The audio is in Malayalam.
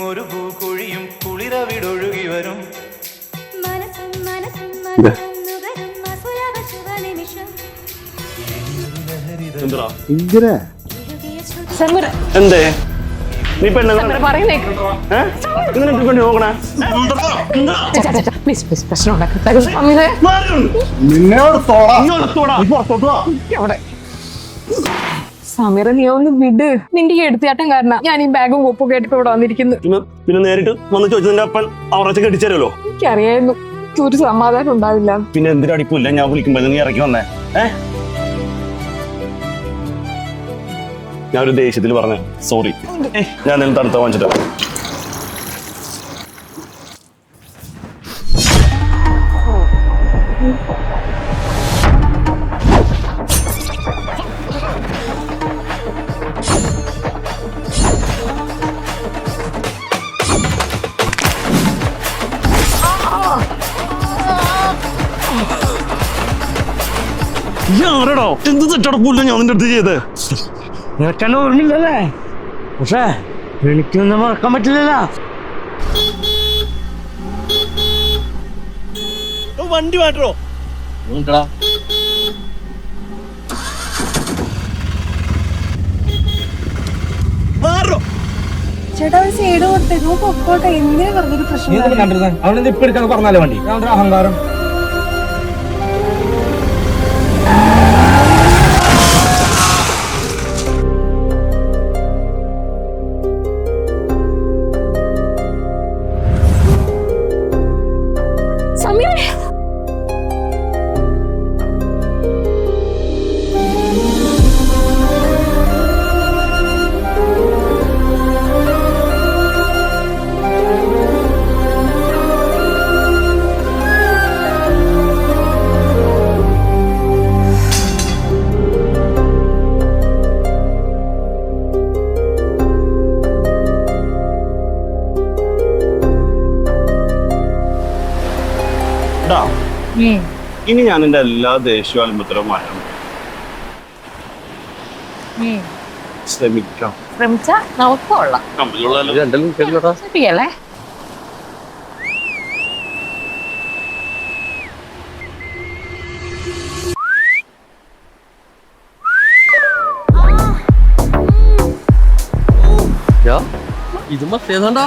ഒരു പൂക്കുഴിയും കുളിരവിടൊഴുകി വരും. എന്തേ നീ പെണ്ണെ നോക്കണേ സമീറ, നീ ഒന്ന് വിട്. നിന്റെ ഈ എടുത്തിയാട്ടം കാരണം ഞാൻ ഈ ബാഗും കോപ്പൊക്കെ ആയിട്ട് ഇവിടെ വന്നിരിക്കുന്നു. പിന്നെ നേരിട്ട് വന്ന് ചോദിച്ചതിന്റെ അപ്പം അവറച്ച് കെട്ടിച്ചേരല്ലോ. എനിക്കറിയായിരുന്നു ഒരു സമാധാനം ഉണ്ടാവില്ല. പിന്നെ എന്തിനും അടിപ്പില്ല, ഞാൻ വിളിക്കുമ്പോ നീ ഇറക്കി വന്നേ. ഞാൻ ഒരു ദേഷ്യത്തിൽ പറഞ്ഞ സോറി. ഞാൻ എന്തെങ്കിലും തണുത്ത വാങ്ങിച്ചിട്ടാ. ആരടോ എന്ത് തെറ്റടപ്പില്ല ഞാൻ നിന്റെ അടുത്ത് ചെയ്തേ? നിനക്കെന്നെ ഓർമ്മയില്ലല്ലേ? പക്ഷേ എനിക്കൊന്നും മറക്കാൻ പറ്റില്ലല്ലോ. വണ്ടി മാറ്റോ ചേട്ടാ ഒരു സൈഡ് കൊടുത്തേക്ക് പൊക്കോട്ടെ. എന്തിനാ വെറുതെ ഒരു പ്രശ്നം? അവനെന്താ ഇപ്പൊ എടുക്കാന്ന് പറഞ്ഞാലോ വണ്ടി? അഹങ്കാരം. ഇനി ഞാൻ എന്റെ എല്ലാ ദേശീയോത്സവത്തിലും മാറ്റണം. ശ്രമിക്കാം. ശ്രമിച്ചാ നമുക്ക് കൊള്ളാം. ഇത് മറ്റേതാണ്ടാ